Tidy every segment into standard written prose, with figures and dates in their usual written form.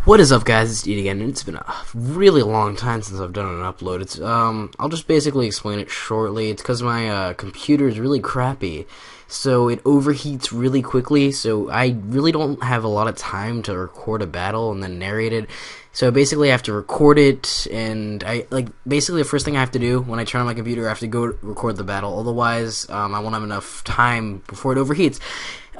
What is up, guys? It's Dean again, and it's been a really long time since I've done an upload. I'll just basically explain it shortly. It's because my computer is really crappy, so it overheats really quickly, so I really don't have a lot of time to record a battle and then narrate it. So basically I have to record it, and basically the first thing I have to do when I turn on my computer, I have to go record the battle, otherwise I won't have enough time before it overheats.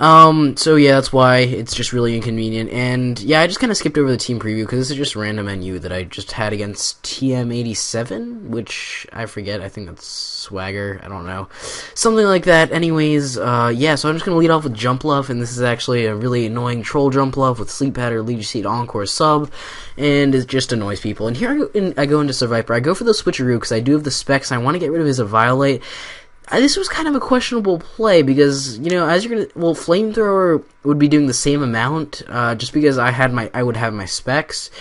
So yeah, that's why it's just really inconvenient, and yeah, I just kind of skipped over the team preview, because this is just a random NU that I just had against TM87, which, I forget, I think that's Swagger, I don't know, something like that. Anyways, yeah, so I'm just gonna lead off with Jump Love, and this is actually a really annoying troll Jump Love with Sleep Pattern, Lead Seat, Encore Sub, and it just annoys people. And here I go into Survivor. I go for the switcheroo, because I do have the specs, and I want to get rid of his Violate. This was kind of a questionable play because, you know, as you're gonna, well, Flamethrower would be doing the same amount, just because I would have my specs.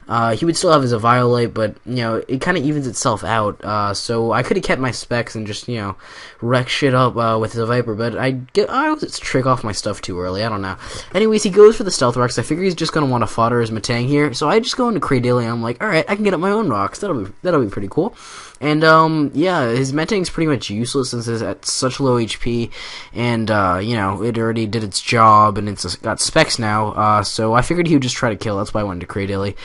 He would still have his Violate, but, you know, it kind of evens itself out, so I could have kept my specs and just, you know, wreck shit up, with the Viper, but I always trick off my stuff too early, I don't know. Anyways, he goes for the Stealth Rocks. I figure he's just gonna want to fodder his Matang here, so I just go into Cradillion, and I'm like, alright, I can get up my own rocks, that'll be pretty cool. And, yeah, his Metang's pretty much useless since it's at such low HP, and, you know, it already did its job, and it's got specs now, so I figured he would just try to kill. That's why I went to Cradilly.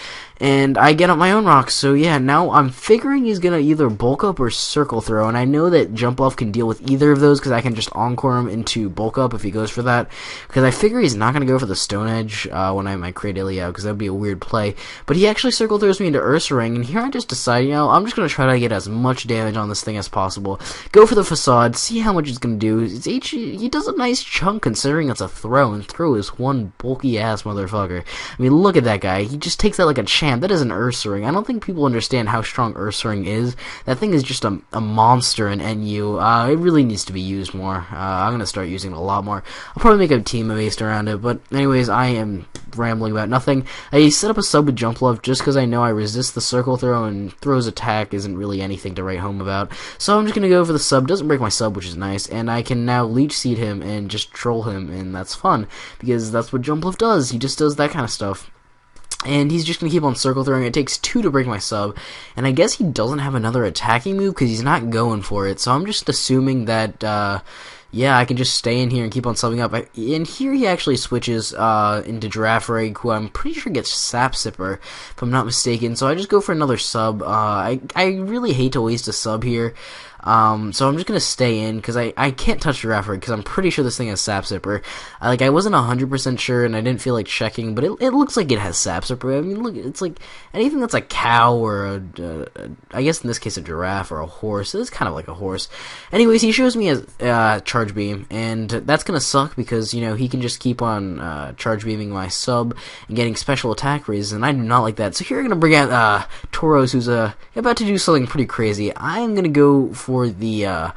And I get up my own rocks, so yeah, now I'm figuring he's gonna either bulk up or circle throw, and I know that Jump Off can deal with either of those, because I can just encore him into bulk up if he goes for that, because I figure he's not gonna go for the Stone Edge, when I have my Cradilly out, because that would be a weird play. But he actually circle throws me into Ursaring, and here I just decide, you know, I'm just gonna try to get as much damage on this thing as possible. Go for the Facade, see how much it's gonna do. He does a nice chunk considering it's a throw, and throw is one bulky ass motherfucker. I mean, look at that guy. He just takes that like a champ. That is an Ursaring. I don't think people understand how strong Ursaring is. That thing is just a monster in NU. It really needs to be used more. I'm gonna start using it a lot more. I'll probably make a team based around it, but anyways, I am rambling about nothing. I set up a sub with Jump Love just because I know I resist the circle throw, and throw's attack isn't really anything to write home about. So I'm just gonna go for the sub. Doesn't break my sub, which is nice, and I can now Leech Seed him and just troll him, and that's fun because that's what Jump Love does. He just does that kind of stuff. And he's just going to keep on circle throwing. It takes 2 to break my sub. And I guess he doesn't have another attacking move because he's not going for it. So I'm just assuming that, yeah, I can just stay in here and keep on subbing up. And here he actually switches into Giraffrig, who I'm pretty sure gets Sap Sipper, if I'm not mistaken. So I just go for another sub. I really hate to waste a sub here. So I'm just gonna stay in, because I can't touch Giraffrig, because I'm pretty sure this thing has Sap Sipper. I wasn't 100% sure, and I didn't feel like checking, but it looks like it has Sap Sipper. I mean, look, it's like anything that's a cow or I guess in this case a giraffe or a horse. It's kind of like a horse. Anyways, he shows me a Charge Beam, and that's gonna suck, because, you know, he can just keep on Charge Beaming my sub and getting special attack raises, and I do not like that. So here I'm gonna bring out Tauros, who's about to do something pretty crazy. I'm gonna go for the,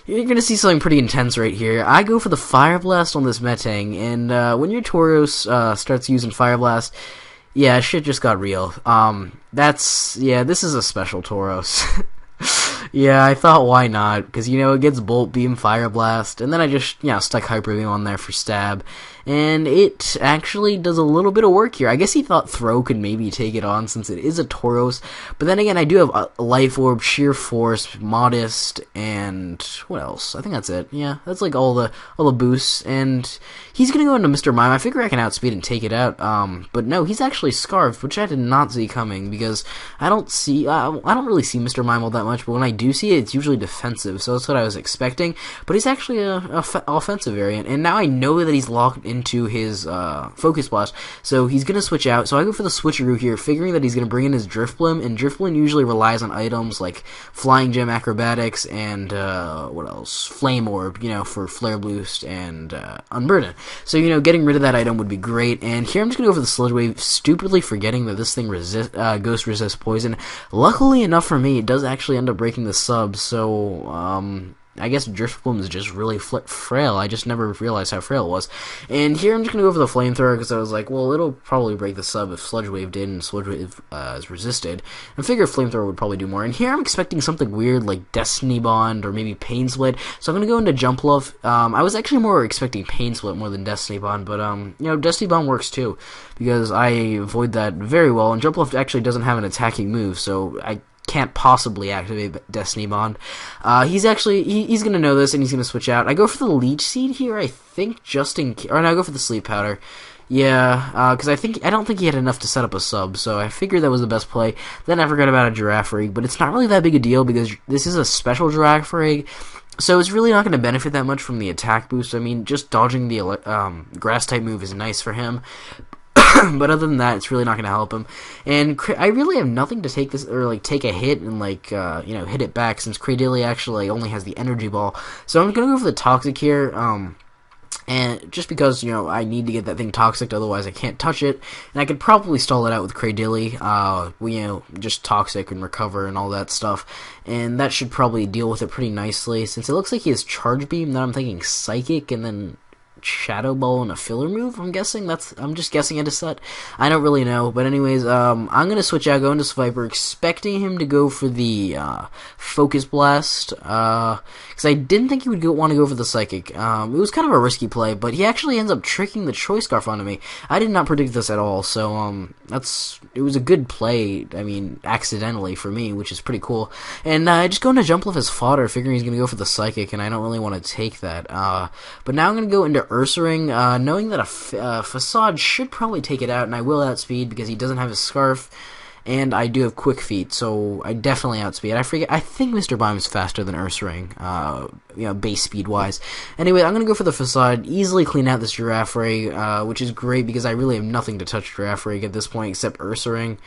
you're gonna see something pretty intense right here. I go for the Fire Blast on this Metang, and when your Tauros starts using Fire Blast, yeah, shit just got real. Yeah, this is a special Tauros. Yeah, I thought why not, because, you know, it gets Bolt Beam, Fire Blast, and then I just, you know, stuck Hyper Beam on there for stab, and it actually does a little bit of work here. I guess he thought Throw could maybe take it on since it is a Tauros, but then again, I do have a Life Orb, Sheer Force, Modest, and what else? I think that's it. Yeah, that's like all the boosts, and he's gonna go into Mr. Mime. I figure I can outspeed and take it out, but no, he's actually Scarfed, which I did not see coming, because I don't really see Mr. Mime all that much, but when I do see it, it's usually defensive, so that's what I was expecting, but he's actually a offensive variant, and now I know that he's locked into his Focus Blast, so he's gonna switch out. So I go for the switcheroo here, figuring that he's gonna bring in his Drifblim, and Drifblim usually relies on items like Flying Gem Acrobatics and what else? Flame Orb, you know, for Flare Boost and Unburden. So, you know, getting rid of that item would be great. And here I'm just gonna go for the Sludge Wave, stupidly forgetting that this thing Ghost resists poison. Luckily enough for me, it does actually end up breaking the sub, so I guess Drifloon is just really frail. I just never realized how frail it was. And here I'm just going to go for the Flamethrower because I was like, well, it'll probably break the sub if Sludge Wave did and Sludge Wave is resisted. I figure Flamethrower would probably do more. And here I'm expecting something weird like Destiny Bond or maybe Pain Split. So I'm going to go into Jump Love. I was actually more expecting Pain Split more than Destiny Bond, but Destiny Bond works too because I avoid that very well. And Jump Love actually doesn't have an attacking move, so I can't possibly activate Destiny Bond. He's gonna know this and he's gonna switch out. I go for the Leech Seed here, I think, or no, I go for the Sleep Powder. Yeah, because I don't think he had enough to set up a sub, so I figured that was the best play. Then I forgot about a Giraffe Rig, but it's not really that big a deal because this is a special Giraffe Rig, so it's really not going to benefit that much from the attack boost. I mean, just dodging the Grass type move is nice for him. But other than that, it's really not going to help him. And I really have nothing to take this or take a hit and hit it back since Cradily actually only has the Energy Ball. So I'm going to go for the Toxic here. And just because I need to get that thing toxic, otherwise I can't touch it. And I could probably stall it out with Cradily. Just toxic and recover and all that stuff. And that should probably deal with it pretty nicely. Since it looks like he has Charge Beam, then I'm thinking Psychic and then Shadow Ball and a filler move. I'm just guessing at a set. I don't really know, but anyways, I'm gonna switch out, go into Sviper, expecting him to go for the Focus Blast, because I didn't think he would want to go for the Psychic. It was kind of a risky play, but he actually ends up tricking the Choice Scarf onto me. I did not predict this at all, so it was a good play. I mean, accidentally for me, which is pretty cool. And I just go into Jump Left as fodder, figuring he's gonna go for the Psychic, and I don't really want to take that. But now I'm gonna go into Ursaring, knowing that a Facade should probably take it out, and I will outspeed because he doesn't have his Scarf, and I do have Quick Feet, so I definitely outspeed. I think Mr. Bime is faster than Ursaring, base speed wise. Anyway, I'm gonna go for the Facade, easily clean out this Giraffe Rig, which is great because I really have nothing to touch Giraffe Rig at this point except Ursaring.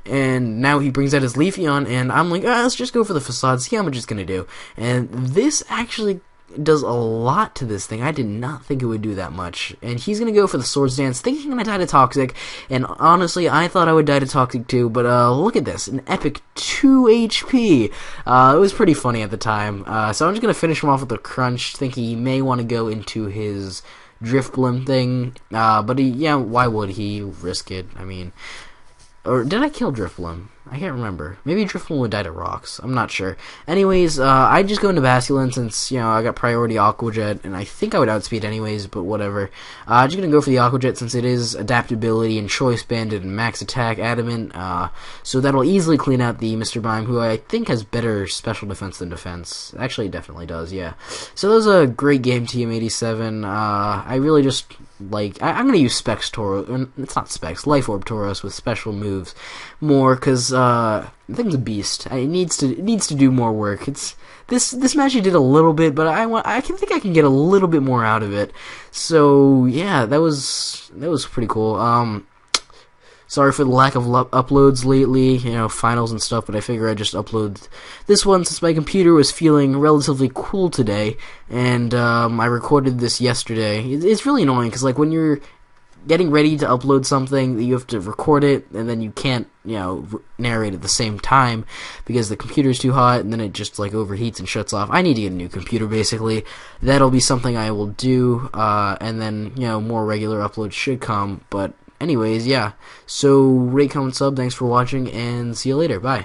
And now he brings out his Leafeon, and I'm like, let's just go for the Facade, see how much it's gonna do. And this actually does a lot to this thing. I did not think it would do that much. And he's going to go for the Swords Dance, thinking I'm going to die to Toxic. And honestly, I thought I would die to Toxic too, but look at this. An epic 2 HP. It was pretty funny at the time. So I'm just going to finish him off with a Crunch, thinking he may want to go into his Drifloon thing. But why would he risk it? I mean, or did I kill Drifloon? I can't remember. Maybe Drifloon would die to rocks. I'm not sure. Anyways, I just go into Basculin since, I got priority Aqua Jet, and I think I would outspeed anyways, but whatever. I'm just gonna go for the Aqua Jet since it is Adaptability and Choice Banded and Max Attack Adamant, so that'll easily clean out the Mr. Bime, who I think has better special defense than defense. Actually, it definitely does, yeah. So that was a great game, TM87. I really just I'm gonna use Specs Tauros, it's not Specs, Life Orb Tauros with special moves more, because the thing's a beast. It needs to do more work. This match he did a little bit, but I think I can get a little bit more out of it. So yeah, that was pretty cool. Sorry for the lack of uploads lately, finals and stuff, but I figure I'd just upload this one since my computer was feeling relatively cool today, and I recorded this yesterday. It's really annoying, because when you're getting ready to upload something, you have to record it, and then you can't, narrate at the same time, because the computer's too hot, and then it just, overheats and shuts off. I need to get a new computer, basically. That'll be something I will do, and then, more regular uploads should come, but anyways, yeah. So, rate, comment, sub, thanks for watching, and see you later. Bye.